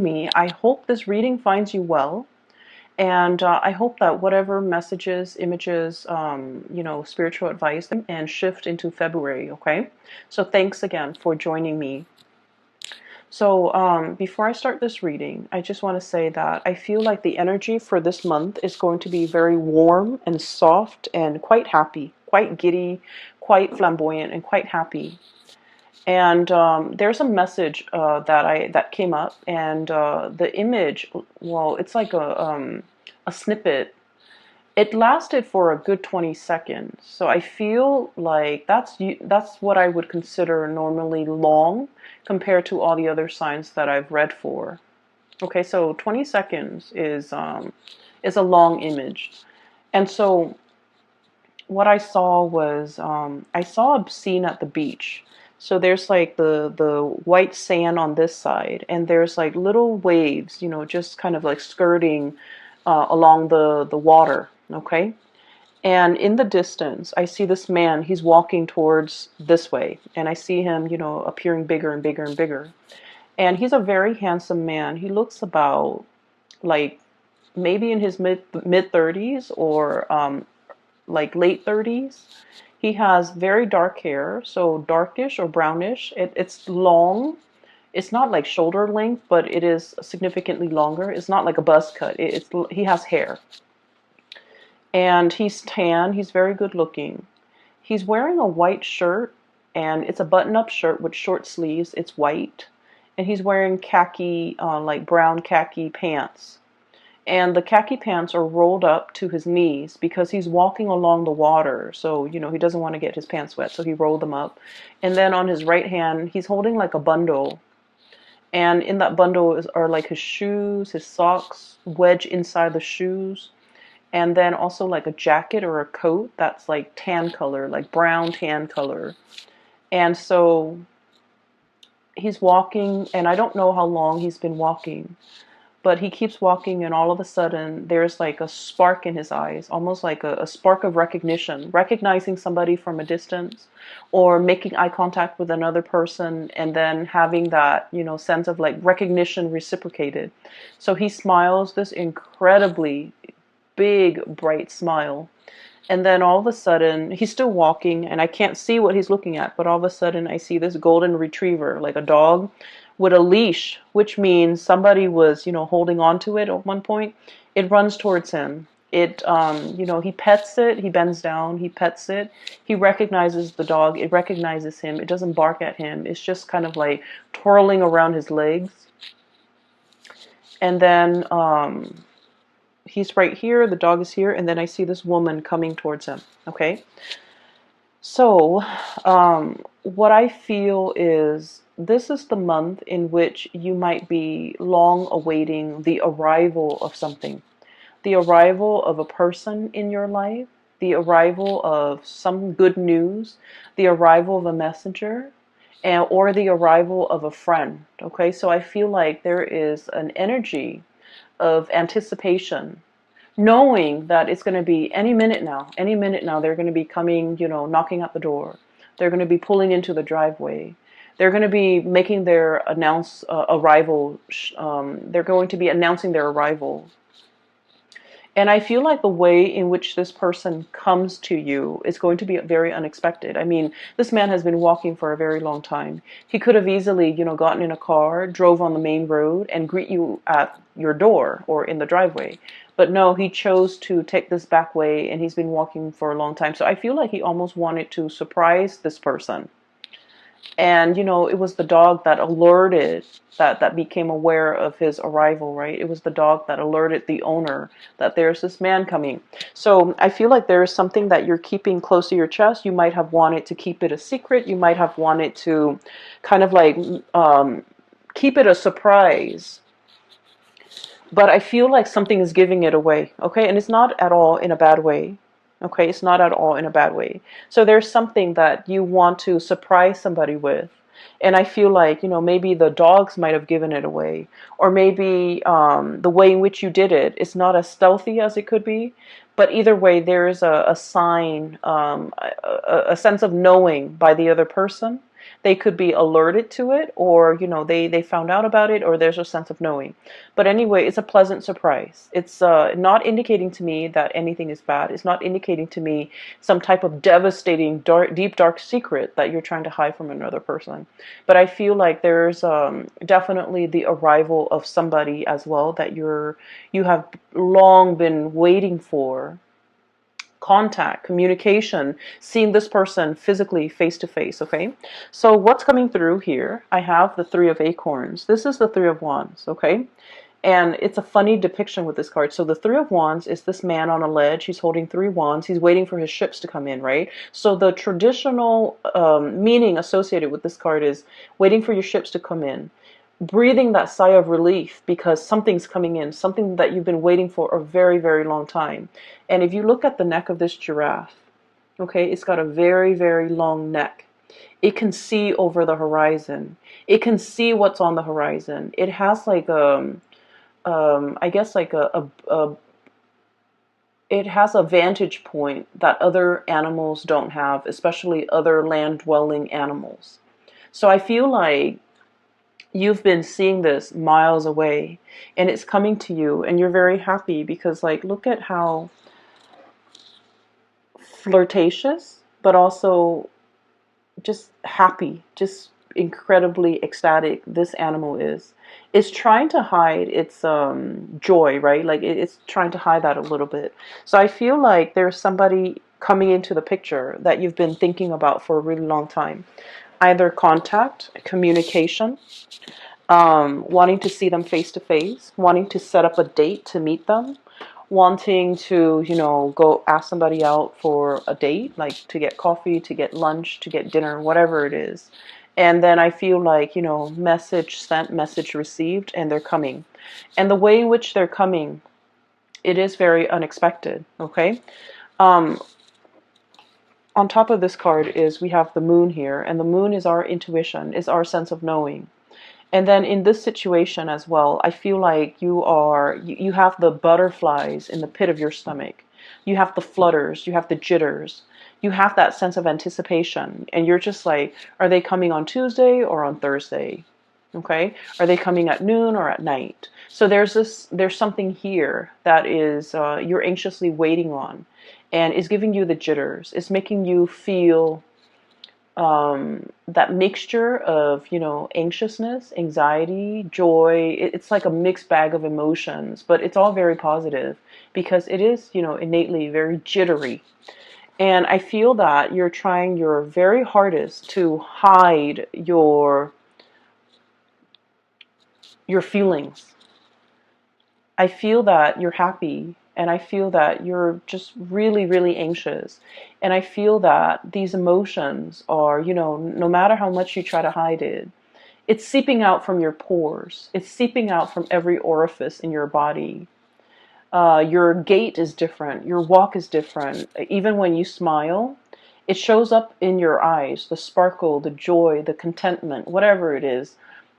me. I hope this reading finds you well. And I hope that whatever messages, images, spiritual advice and shift into February, okay? So thanks again for joining me. So before I start this reading, I just want to say that I feel like the energy for this month is going to be very warm and soft and quite happy, quite giddy, quite flamboyant, and quite happy. And there's a message that came up, and the image, well, it's like a snippet. It lasted for a good 20 seconds. So I feel like that's what I would consider normally long compared to all the other signs that I've read for. Okay, so 20 seconds is a long image. And so what I saw was I saw a scene at the beach. So there's like the white sand on this side, and there's like little waves, just kind of like skirting along the water. Okay, and in the distance, I see this man. He's walking towards this way, and I see him, appearing bigger and bigger and bigger. And he's a very handsome man. He looks about like maybe in his mid 30s or like late 30s. He has very dark hair, so darkish or brownish. It's long. It's not like shoulder length, but it is significantly longer. It's not like a buzz cut. He has hair. And he's tan. He's very good looking. He's wearing a white shirt, and it's a button-up shirt with short sleeves. It's white. And he's wearing khaki, like brown khaki pants. And the khaki pants are rolled up to his knees because he's walking along the water. So, he doesn't want to get his pants wet, so he rolled them up. And then on his right hand, he's holding like a bundle. And in that bundle are like his shoes, his socks, wedged inside the shoes. And then also like a jacket or a coat that's like tan color, like brown tan color. And so he's walking, and I don't know how long he's been walking. But he keeps walking, and all of a sudden, there's like a spark in his eyes, almost like a spark of recognition, recognizing somebody from a distance, or making eye contact with another person, and then having that, sense of like recognition reciprocated. So he smiles this incredibly big, bright smile. And then all of a sudden, he's still walking, and I can't see what he's looking at, but all of a sudden, I see this golden retriever, like a dog, with a leash, which means somebody was, holding on to it at one point. It runs towards him. He pets it. He bends down. He pets it. He recognizes the dog. It recognizes him. It doesn't bark at him. It's just kind of like twirling around his legs. And then he's right here. The dog is here. And then I see this woman coming towards him. Okay. So what I feel is this is the month in which you might be long awaiting the arrival of something, the arrival of a person in your life, the arrival of some good news, the arrival of a messenger, or the arrival of a friend. Okay, so I feel like there is an energy of anticipation, knowing that it's going to be any minute now, they're going to be coming, knocking at the door. They're going to be pulling into the driveway. They're going to be making their arrival. They're going to be announcing their arrival. And I feel like the way in which this person comes to you is going to be very unexpected. I mean, this man has been walking for a very long time. He could have easily, gotten in a car, drove on the main road, and greet you at your door or in the driveway. But no, he chose to take this back way, and he's been walking for a long time. So I feel like he almost wanted to surprise this person. And, it was the dog that alerted, that became aware of his arrival, right? It was the dog that alerted the owner that there's this man coming. So I feel like there is something that you're keeping close to your chest. You might have wanted to keep it a secret. You might have wanted to kind of like keep it a surprise. But I feel like something is giving it away, okay? And it's not at all in a bad way. Okay, it's not at all in a bad way. So there's something that you want to surprise somebody with. And I feel like, maybe the dogs might have given it away. Or maybe the way in which you did it is not as stealthy as it could be. But either way, there is a sign, a sense of knowing by the other person They could be alerted to it, or, you know, they found out about it, or there's a sense of knowing. But anyway, it's a pleasant surprise. It's not indicating to me that anything is bad. It's not indicating to me some type of devastating, dark, deep, dark secret that you're trying to hide from another person. But I feel like there's definitely the arrival of somebody as well that you have long been waiting for. Contact, communication, seeing this person physically face to face, okay? So what's coming through here? I have the Three of Acorns. This is the Three of Wands, okay? And it's a funny depiction with this card. So the Three of Wands is this man on a ledge. He's holding three wands. He's waiting for his ships to come in, right? So the traditional meaning associated with this card is waiting for your ships to come in. Breathing that sigh of relief because something's coming in, something that you've been waiting for a very, very long time. And if you look at the neck of this giraffe, okay, it's got a very, very long neck. It can see over the horizon. It can see what's on the horizon. It has like I guess like it has a vantage point that other animals don't have, especially other land-dwelling animals. So I feel like you've been seeing this miles away and it's coming to you and you're very happy because, like, look at how flirtatious but also just happy, just incredibly ecstatic this animal is. It's trying to hide its joy, right? Like it's trying to hide that a little bit. So I feel like there's somebody coming into the picture that you've been thinking about for a really long time. Either contact, communication, wanting to see them face to face, wanting to set up a date to meet them, wanting to, you know, go ask somebody out for a date, like to get coffee, to get lunch, to get dinner, whatever it is. And then I feel like, you know, message sent, message received, and they're coming. And the way in which they're coming, it is very unexpected, okay? On top of this card is we have the moon here, and the moon is our intuition, is our sense of knowing. And then in this situation as well, I feel like you have the butterflies in the pit of your stomach. You have the flutters, you have the jitters, you have that sense of anticipation. And you're just like, are they coming on Tuesday or on Thursday? Okay? Are they coming at noon or at night? So there's something here that is you're anxiously waiting on and is giving you the jitters. It's making you feel that mixture of, you know, anxiousness, anxiety, joy. It's like a mixed bag of emotions, but it's all very positive because it is, you know, innately very jittery. And I feel that you're trying your very hardest to hide your feelings. I feel that you're happy and I feel that you're just really, really anxious. And I feel that these emotions are, you know, no matter how much you try to hide it, it's seeping out from your pores. It's seeping out from every orifice in your body. Your gait is different. Your walk is different. Even when you smile, it shows up in your eyes, the sparkle, the joy, the contentment, whatever it is.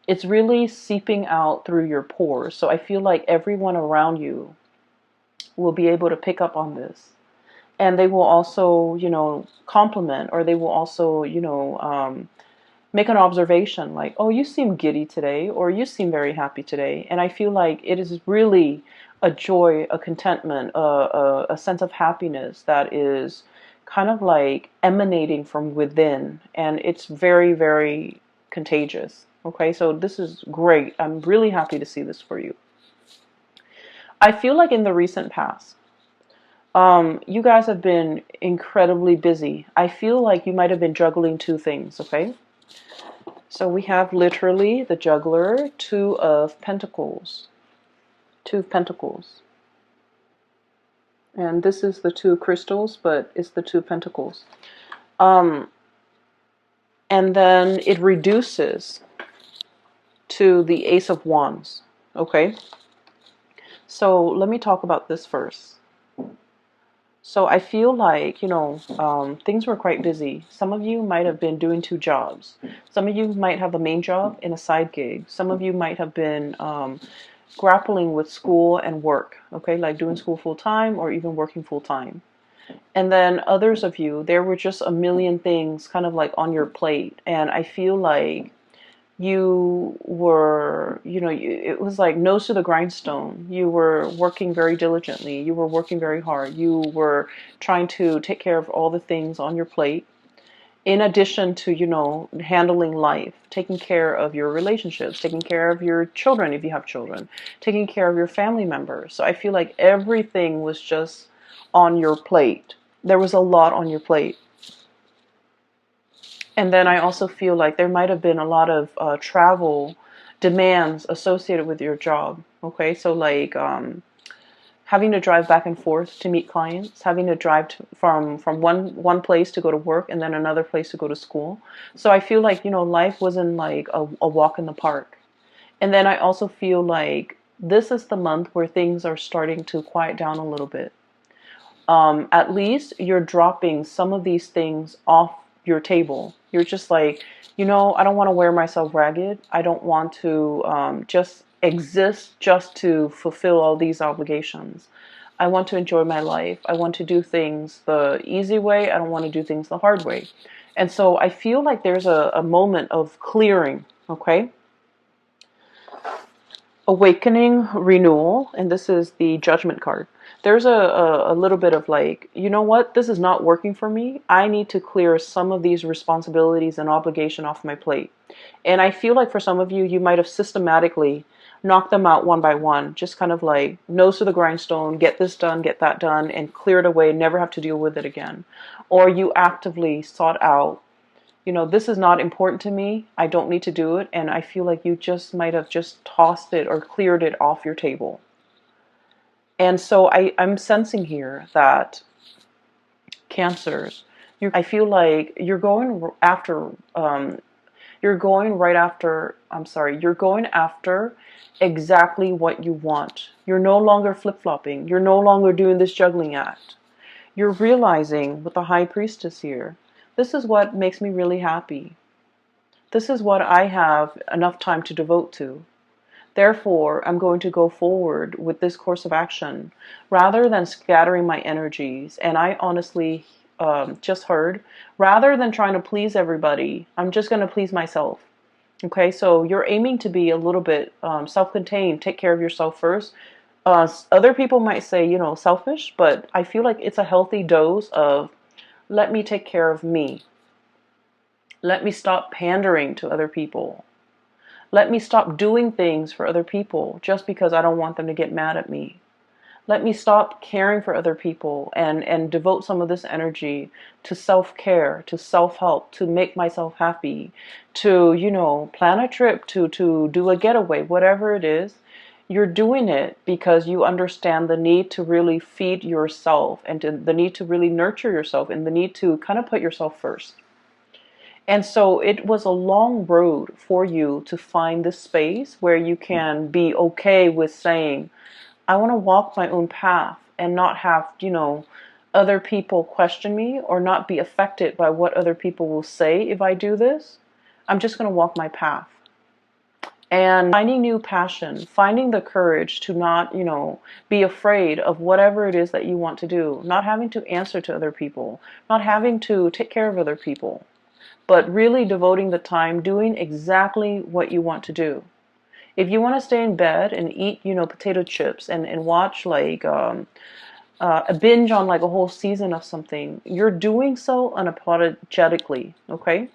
It's really seeping out through your pores. So I feel like everyone around you will be able to pick up on this. And they will also, you know, compliment, or they will also, you know, make an observation like, oh, you seem giddy today, or you seem very happy today. And I feel like it is really a joy, a contentment, a sense of happiness that is kind of like emanating from within. And it's very, very contagious. Okay, so this is great. I'm really happy to see this for you. I feel like in the recent past, you guys have been incredibly busy. I feel like you might have been juggling two things, okay? So we have literally the juggler, Two of Pentacles. Two of Pentacles. And this is the Two of Crystals, but it's the Two of Pentacles. And then it reduces to the Ace of Wands, okay? So let me talk about this first. So I feel like, you know, things were quite busy. Some of you might have been doing two jobs. Some of you might have a main job and a side gig. Some of you might have been grappling with school and work, okay, like doing school full time or even working full time. And then others of you, there were just a million things kind of like on your plate. And I feel like you were, it was like nose to the grindstone. You were working very diligently. You were working very hard. You were trying to take care of all the things on your plate. In addition to, handling life, taking care of your relationships, taking care of your children if you have children, taking care of your family members. So I feel like everything was just on your plate. There was a lot on your plate. And then I also feel like there might have been a lot of travel demands associated with your job. Okay, so like having to drive back and forth to meet clients, having to drive from one place to go to work and then another place to go to school. So I feel like, life wasn't like a walk in the park. And then I also feel like this is the month where things are starting to quiet down a little bit. At least you're dropping some of these things off your table. You're just like, I don't want to wear myself ragged. I don't want to just exist just to fulfill all these obligations. I want to enjoy my life. I want to do things the easy way. I don't want to do things the hard way. And so I feel like there's a moment of clearing, okay? Awakening, renewal, and this is the Judgment card. There's a little bit of like, you know what, this is not working for me. I need to clear some of these responsibilities and obligation off my plate. And I feel like for some of you, you might have systematically knocked them out one by one, just kind of like nose to the grindstone, get this done, get that done, and clear it away, never have to deal with it again. Or you actively sought out, this is not important to me. I don't need to do it. And I feel like you just might have just tossed it or cleared it off your table. And so I'm sensing here that Cancers, I feel like you're going after, you're going right after, you're going after exactly what you want. You're no longer flip-flopping. You're no longer doing this juggling act. You're realizing with the High Priestess here, this is what makes me really happy. This is what I have enough time to devote to. Therefore, I'm going to go forward with this course of action rather than scattering my energies. And I honestly just heard, rather than trying to please everybody, I'm just going to please myself. Okay, so you're aiming to be a little bit self-contained, take care of yourself first. Other people might say, selfish, but I feel like it's a healthy dose of let me take care of me. Let me stop pandering to other people. Let me stop doing things for other people just because I don't want them to get mad at me. Let me stop caring for other people and devote some of this energy to self-care, to self-help, to make myself happy, to, plan a trip, to do a getaway, whatever it is. You're doing it because you understand the need to really feed yourself and the need to really nurture yourself and the need to kind of put yourself first. And so it was a long road for you to find this space where you can be okay with saying, I want to walk my own path and not have, other people question me or not be affected by what other people will say if I do this. I'm just going to walk my path. And finding new passion, finding the courage to not, be afraid of whatever it is that you want to do, not having to answer to other people, not having to take care of other people, but really devoting the time doing exactly what you want to do. If you want to stay in bed and eat, potato chips and watch like a binge on like a whole season of something, you're doing so unapologetically, okay?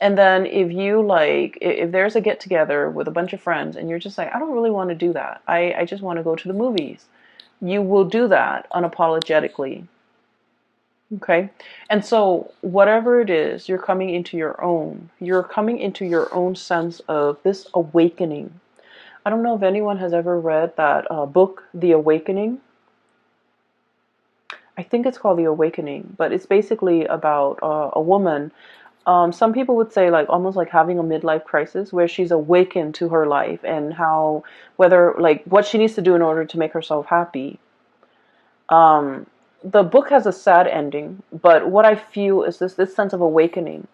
And then if there's a get together with a bunch of friends and you're just like, I don't really want to do that. I just want to go to the movies. You will do that unapologetically. Okay. And so whatever it is, you're coming into your own. You're coming into your own sense of this awakening. I don't know if anyone has ever read that book, The Awakening. I think it's called The Awakening, but it's basically about a woman. Some people would say like almost like having a midlife crisis where she's awakened to her life and what she needs to do in order to make herself happy. The book has a sad ending, but what I feel is this sense of awakening.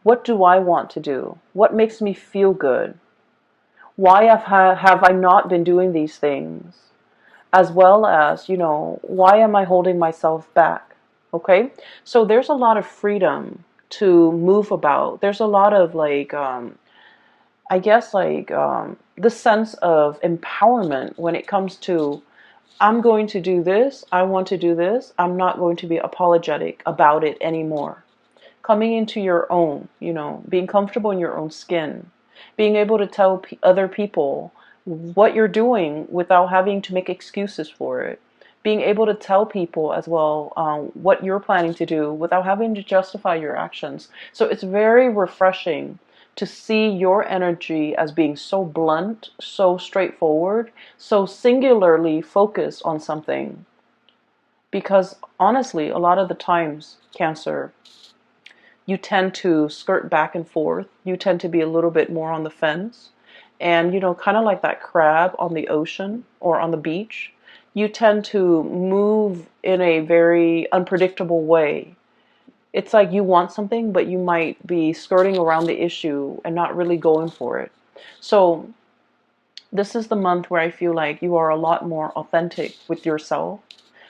What do I want to do? What makes me feel good? Why have I not been doing these things? As well as, why am I holding myself back? Okay, so there's a lot of freedom to move about. There's a lot of like, I guess like the sense of empowerment when it comes to, I'm going to do this, I want to do this, I'm not going to be apologetic about it anymore. Coming into your own, being comfortable in your own skin, being able to tell other people what you're doing without having to make excuses for it. Being able to tell people as well what you're planning to do without having to justify your actions. So it's very refreshing to see your energy as being so blunt, so straightforward, so singularly focused on something. Because honestly, a lot of the times, Cancer, you tend to skirt back and forth. You tend to be a little bit more on the fence. And, kind of like that crab on the ocean or on the beach, you tend to move in a very unpredictable way. It's like you want something, but you might be skirting around the issue and not really going for it. So this is the month where I feel like you are a lot more authentic with yourself,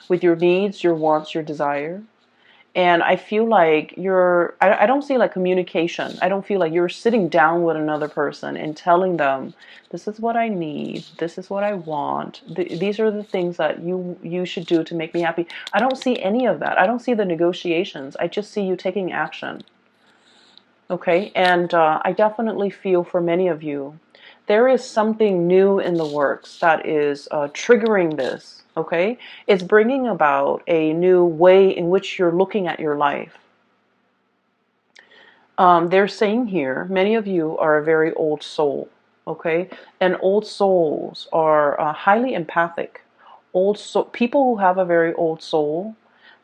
with your needs, your wants, your desire. And I feel like I don't see like communication. I don't feel like you're sitting down with another person and telling them, this is what I need, this is what I want, these are the things that you should do to make me happy. I don't see any of that. I don't see the negotiations. I just see you taking action. Okay, and I definitely feel for many of you, there is something new in the works that is triggering this. Okay, it's bringing about a new way in which you're looking at your life. They're saying here, many of you are a very old soul. Okay, and old souls are highly empathic. People who have a very old soul,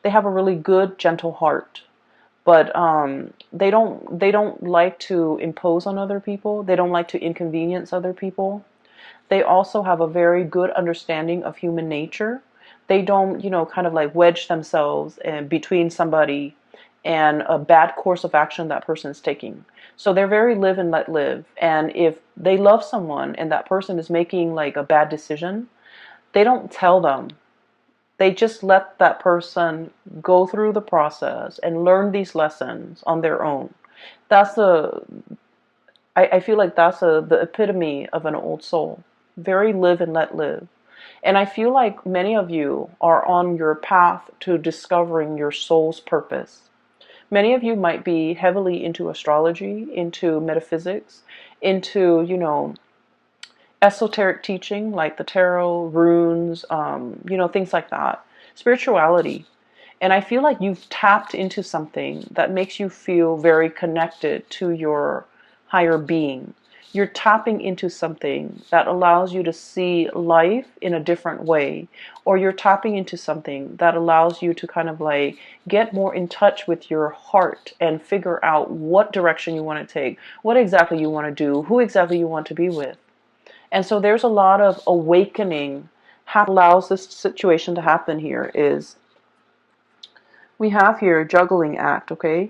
they have a really good, gentle heart. But they don't like to impose on other people. They don't like to inconvenience other people. They also have a very good understanding of human nature. They don't, kind of like wedge themselves in between somebody and a bad course of action that person's taking. So they're very live and let live. And if they love someone and that person is making like a bad decision, they don't tell them. They just let that person go through the process and learn these lessons on their own. That's I feel like that's the epitome of an old soul. Very live and let live. And I feel like many of you are on your path to discovering your soul's purpose. Many of you might be heavily into astrology, into metaphysics, into, esoteric teaching like the tarot, runes, things like that. Spirituality. And I feel like you've tapped into something that makes you feel very connected to your higher being. You're tapping into something that allows you to see life in a different way, or you're tapping into something that allows you to kind of like get more in touch with your heart and figure out what direction you want to take, what exactly you want to do, who exactly you want to be with. And so there's a lot of awakening allows this situation to happen here is we have here juggling act, okay?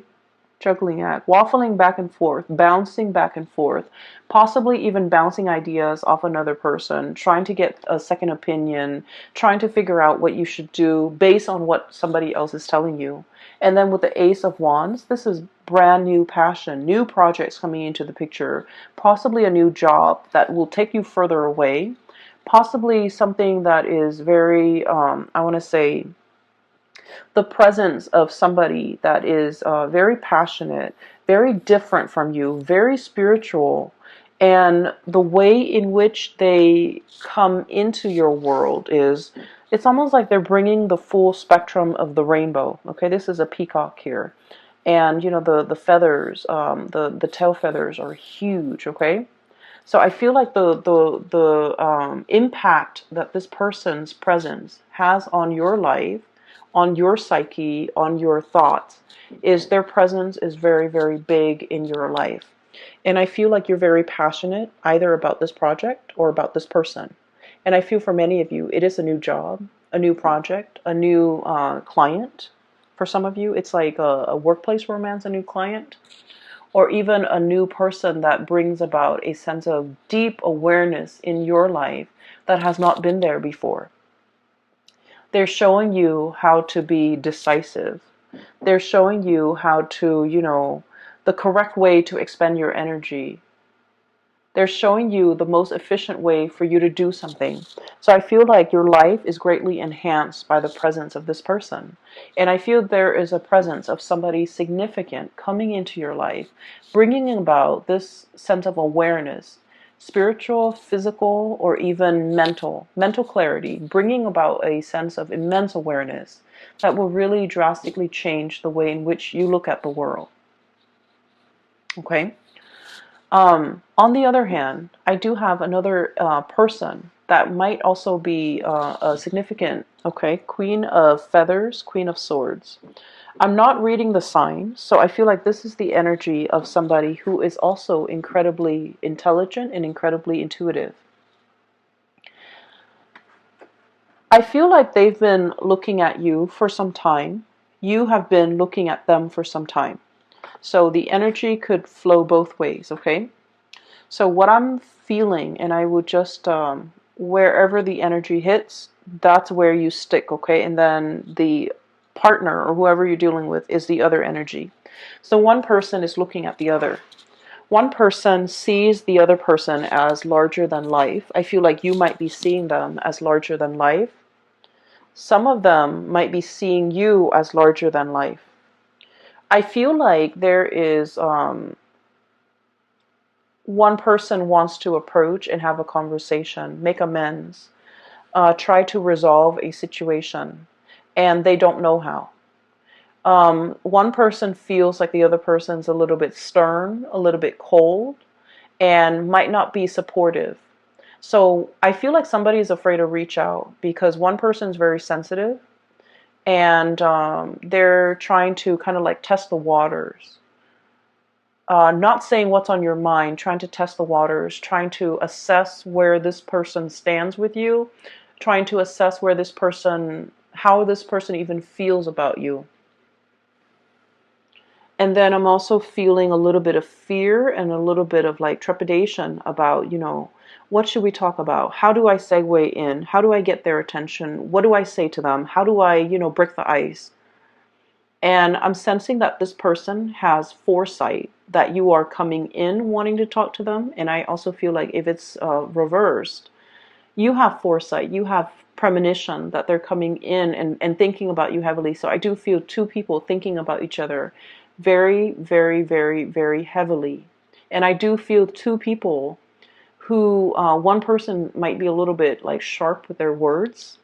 Juggling act, waffling back and forth, bouncing back and forth, possibly even bouncing ideas off another person, trying to get a second opinion, trying to figure out what you should do based on what somebody else is telling you. And then with the Ace of Wands, this is brand new passion, new projects coming into the picture, possibly a new job that will take you further away, possibly something that is very, I want to say, the presence of somebody that is very passionate, very different from you, very spiritual, and the way in which they come into your world is, it's almost like they're bringing the full spectrum of the rainbow. Okay, this is a peacock here, and the feathers, the tail feathers are huge. Okay, so I feel like the impact that this person's presence has on your life, on your psyche, on your thoughts, is their presence is very, very big in your life. And I feel like you're very passionate either about this project or about this person. And I feel for many of you, it is a new job, a new project, a new client. For some of you, it's like a workplace romance, a new client, or even a new person that brings about a sense of deep awareness in your life that has not been there before. They're showing you how to be decisive. They're showing you how to, the correct way to expend your energy. They're showing you the most efficient way for you to do something. So I feel like your life is greatly enhanced by the presence of this person. And I feel there is a presence of somebody significant coming into your life, bringing about this sense of awareness, spiritual, physical, or even mental clarity, bringing about a sense of immense awareness that will really drastically change the way in which you look at the world. Okay? On the other hand, I do have another person that might also be a significant, okay, Queen of Feathers, Queen of Swords. I'm not reading the sign, so I feel like this is the energy of somebody who is also incredibly intelligent and incredibly intuitive. I feel like they've been looking at you for some time. You have been looking at them for some time. So the energy could flow both ways, okay? So what I'm feeling, and I would just, wherever the energy hits, that's where you stick, okay? And then the partner or whoever you're dealing with is the other energy. So one person is looking at the other. One person sees the other person as larger than life. I feel like you might be seeing them as larger than life. Some of them might be seeing you as larger than life. I feel like there is one person wants to approach and have a conversation, make amends, try to resolve a situation, and they don't know how. One person feels like the other person's a little bit stern, a little bit cold, and might not be supportive. So I feel like somebody is afraid to reach out because one person's very sensitive, and they're trying to kind of like test the waters. Not saying what's on your mind, trying to test the waters, trying to assess where this person stands with you, trying to assess where this person, how this person even feels about you. And then I'm also feeling a little bit of fear and a little bit of like trepidation about, what should we talk about? How do I segue in? How do I get their attention? What do I say to them? How do I, break the ice? And I'm sensing that this person has foresight that you are coming in wanting to talk to them. And I also feel like if it's reversed, you have foresight, you have premonition that they're coming in and thinking about you heavily. So I do feel two people thinking about each other very, very, very, very heavily. And I do feel two people who, one person might be a little bit like sharp with their words,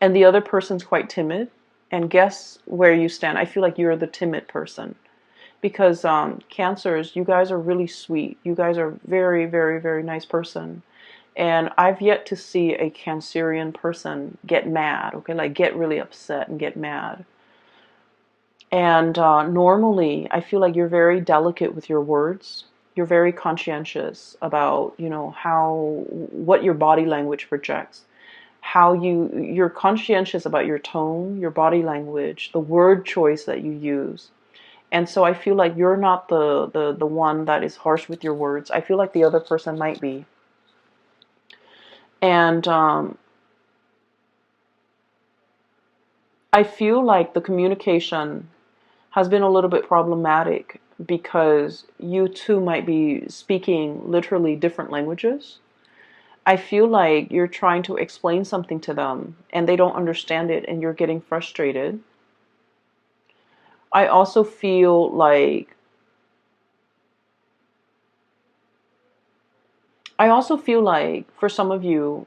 and the other person's quite timid. And guess where you stand? I feel like you're the timid person. Because Cancers, you guys are really sweet. You guys are very, very, very nice person. And I've yet to see a Cancerian person get mad, okay? Like get really upset and get mad. And normally, I feel like you're very delicate with your words. You're very conscientious about, what your body language projects. You're conscientious about your tone, your body language, the word choice that you use. And so I feel like you're not the one that is harsh with your words. I feel like the other person might be. And I feel like the communication has been a little bit problematic because you two might be speaking literally different languages. I feel like you're trying to explain something to them and they don't understand it and you're getting frustrated. I also feel like for some of you,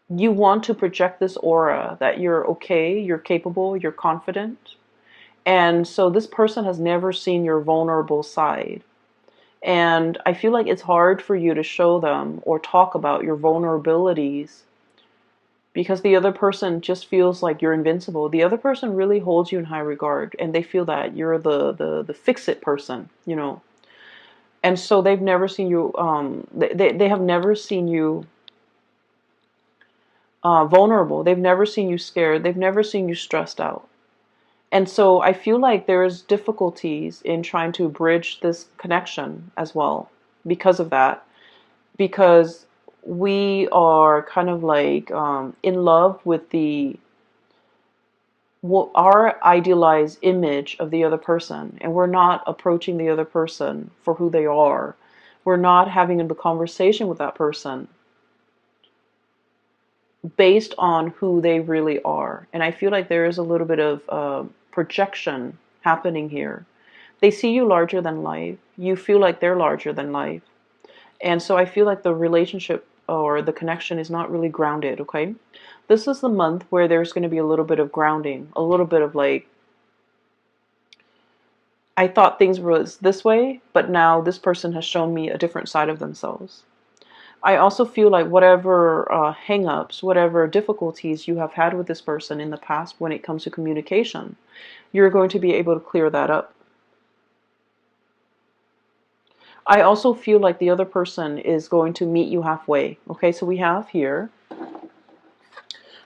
you want to project this aura that you're okay, you're capable, you're confident. And so this person has never seen your vulnerable side. And I feel like it's hard for you to show them or talk about your vulnerabilities because the other person just feels like you're invincible. The other person really holds you in high regard and they feel that you're the fix-it person, And so they've never seen you, they have never seen you vulnerable. They've never seen you scared. They've never seen you stressed out. And so I feel like there's difficulties in trying to bridge this connection as well because of that. Because we are kind of like in love with the our idealized image of the other person, and we're not approaching the other person for who they are. We're not having the conversation with that person based on who they really are. And I feel like there is a little bit of projection happening here. They see you larger than life. You feel like they're larger than life. And so I feel like the relationship or the connection is not really grounded, okay? This is the month where there's going to be a little bit of grounding, a little bit of like, I thought things was this way, but now this person has shown me a different side of themselves. I also feel like whatever hang-ups, whatever difficulties you have had with this person in the past when it comes to communication, you're going to be able to clear that up. I also feel like the other person is going to meet you halfway. Okay, so we have here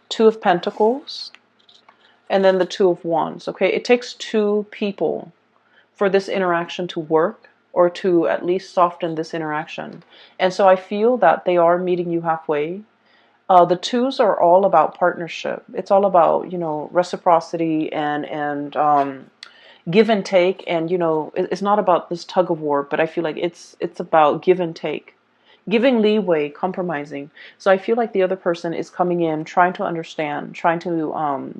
Two of Pentacles and then the Two of Wands. Okay, it takes two people for this interaction to work, or to at least soften this interaction. And so I feel that they are meeting you halfway. The twos are all about partnership. It's all about, you know, reciprocity and give and take. And, you know, it's not about this tug of war, but I feel like it's about give and take. Giving leeway, compromising. So I feel like the other person is coming in, trying to understand, trying to,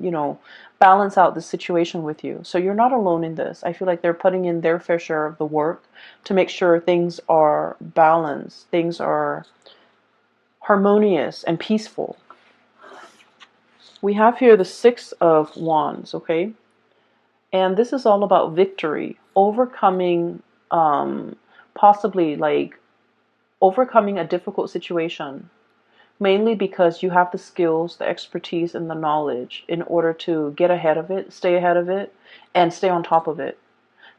you know, balance out the situation with you. So you're not alone in this. I feel like they're putting in their fair share of the work to make sure things are balanced, things are harmonious and peaceful. We have here the Six of Wands, okay? And this is all about victory, overcoming, possibly like, overcoming a difficult situation, mainly because you have the skills, the expertise, and the knowledge in order to get ahead of it, and stay on top of it.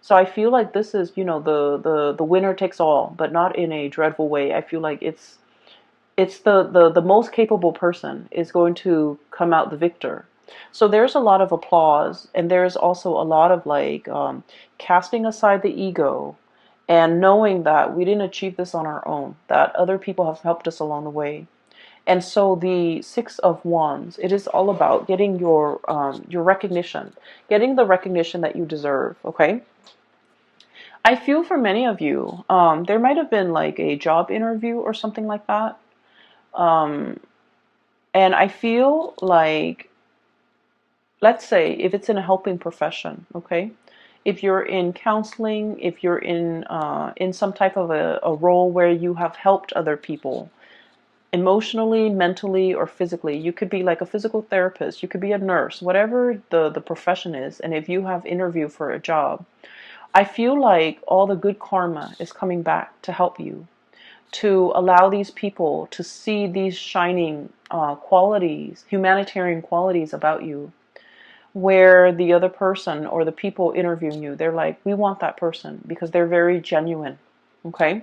So I feel like this is, you know, the winner takes all, but not in a dreadful way. I feel like it's the most capable person is going to come out the victor. So there's a lot of applause, and there's also a lot of like casting aside the ego, and knowing that we didn't achieve this on our own, that other people have helped us along the way. And so the Six of Wands, it is all about getting your recognition, getting the recognition that you deserve, okay? I feel for many of you, there might have been like a job interview or something like that. And I feel like, let's say, if it's in a helping profession, okay? If you're in counseling, if you're in some type of a role where you have helped other people emotionally, mentally, or physically, you could be like a physical therapist, you could be a nurse, whatever the profession is. And if you have interviewed for a job, I feel like all the good karma is coming back to help you, to allow these people to see these shining qualities, humanitarian qualities about you, where the other person or the people interviewing you, they're like, we want that person because they're very genuine, okay?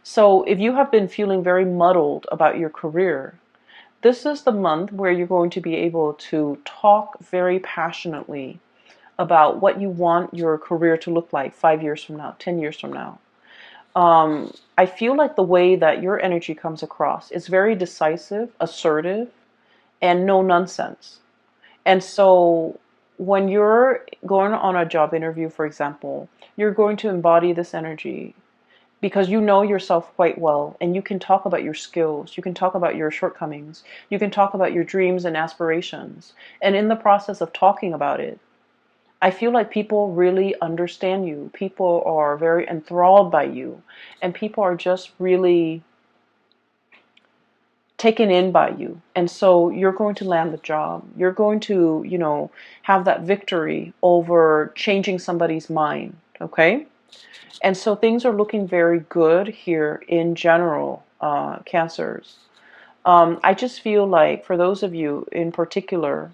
So if you have been feeling very muddled about your career, this is the month where you're going to be able to talk very passionately about what you want your career to look like 5 years from now, 10 years from now. I feel like the way that your energy comes across is very decisive, assertive, and no nonsense. And so when you're going on a job interview, for example, you're going to embody this energy because you know yourself quite well, and you can talk about your skills, you can talk about your shortcomings, you can talk about your dreams and aspirations. And in the process of talking about it, I feel like people really understand you. People are very enthralled by you, and people are just really taken in by you. And so you're going to land the job. You're going to, you know, have that victory over changing somebody's mind, okay? And so things are looking very good here in general, Cancers. I just feel like for those of you in particular,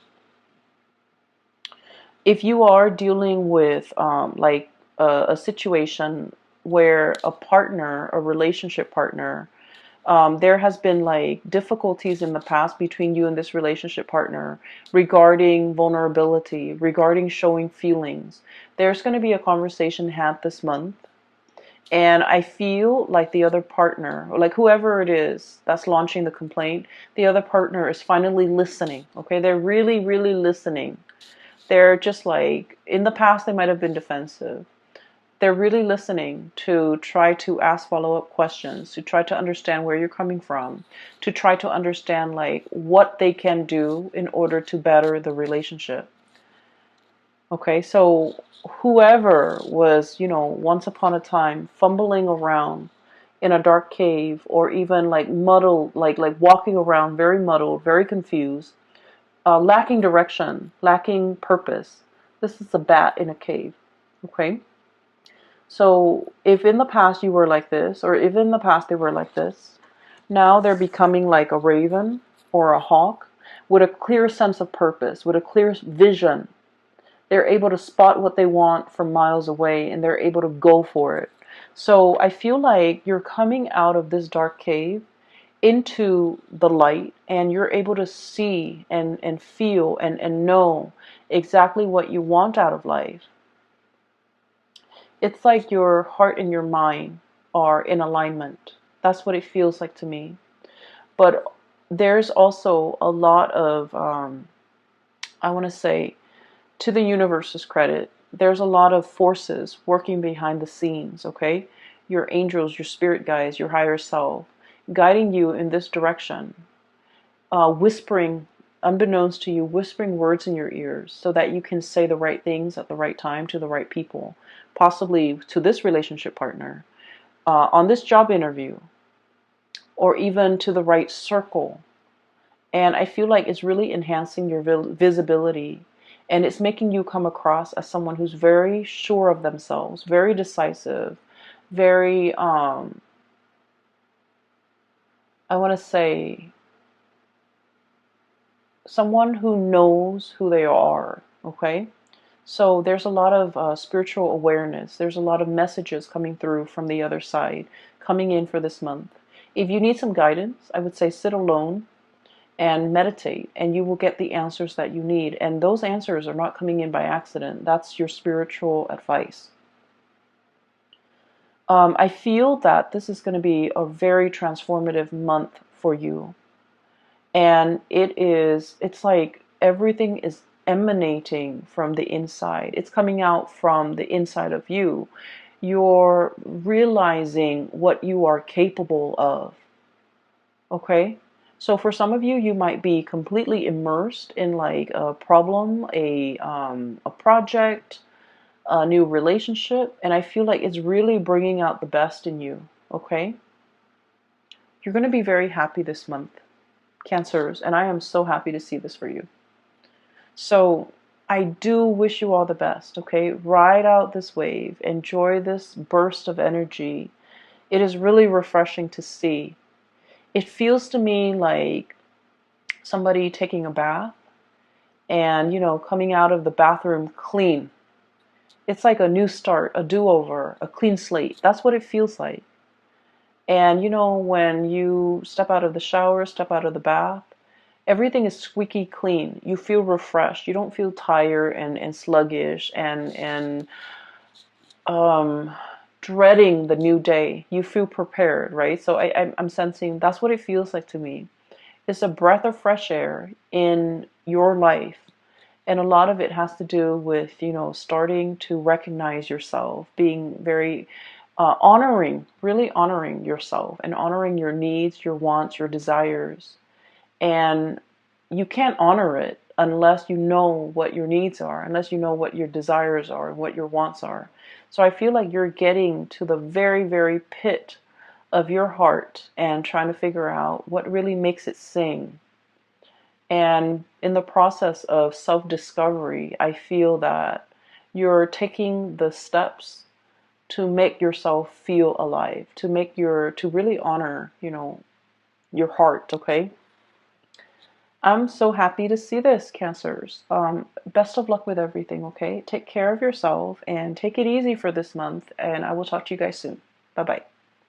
if you are dealing with like a situation where a partner, a relationship partner, there has been like difficulties in the past between you and this relationship partner regarding vulnerability, regarding showing feelings, there's going to be a conversation had this month And I feel like the other partner, or like whoever it is that's launching the complaint, the other partner is finally listening. Okay, they're really, really listening. They're just like, in the past, they might have been defensive. They're really listening to try to ask follow-up questions, to try to understand where you're coming from, to try to understand like what they can do in order to better the relationship. Okay, so whoever was, once upon a time fumbling around in a dark cave, or even like muddled, like walking around very muddled, very confused, lacking direction, lacking purpose. This is a bat in a cave. Okay, so if in the past you were like this, or if in the past they were like this, now they're becoming like a raven or a hawk with a clear sense of purpose, with a clear vision. They're able to spot what they want from miles away, and they're able to go for it. So I feel like you're coming out of this dark cave into the light, and you're able to see and feel and know exactly what you want out of life. It's like your heart and your mind are in alignment. That's what it feels like to me. But there's also a lot of, I want to say, to the universe's credit, there's a lot of forces working behind the scenes, okay? Your angels, your spirit guides, your higher self, guiding you in this direction, whispering, unbeknownst to you, whispering words in your ears so that you can say the right things at the right time to the right people, possibly to this relationship partner, on this job interview, or even to the right circle. And I feel like it's really enhancing your visibility, and it's making you come across as someone who's very sure of themselves, very decisive, very, I want to say, someone who knows who they are, okay? So there's a lot of spiritual awareness. There's a lot of messages coming through from the other side, coming in for this month. If you need some guidance, I would say sit alone and meditate, and you will get the answers that you need. And those answers are not coming in by accident. That's your spiritual advice. I feel that this is going to be a very transformative month for you. And it's like everything is emanating from the inside. It's coming out from the inside of you. You're realizing what you are capable of. Okay? So for some of you, you might be completely immersed in like a problem, a project, a new relationship, and I feel like it's really bringing out the best in you. Okay? You're going to be very happy this month, Cancers, and I am so happy to see this for you. So I do wish you all the best. Okay? Ride out this wave. Enjoy this burst of energy. It is really refreshing to see. It feels to me like somebody taking a bath and, coming out of the bathroom clean. It's like a new start, a do-over, a clean slate. That's what it feels like. And, when you step out of the shower, step out of the bath, everything is squeaky clean. You feel refreshed. You don't feel tired and sluggish and dreading the new day. You feel prepared, right? So I'm sensing that's what it feels like to me. It's a breath of fresh air in your life. And a lot of it has to do with, starting to recognize yourself, being very honoring, really honoring yourself and honoring your needs, your wants, your desires. And you can't honor it unless you know what your needs are, unless you know what your desires are and what your wants are. So I feel like you're getting to the very, very pit of your heart and trying to figure out what really makes it sing. And in the process of self-discovery, I feel that you're taking the steps to make yourself feel alive, to really honor, your heart, okay? I'm so happy to see this, Cancers. Best of luck with everything, okay? Take care of yourself and take it easy for this month, and I will talk to you guys soon. Bye-bye.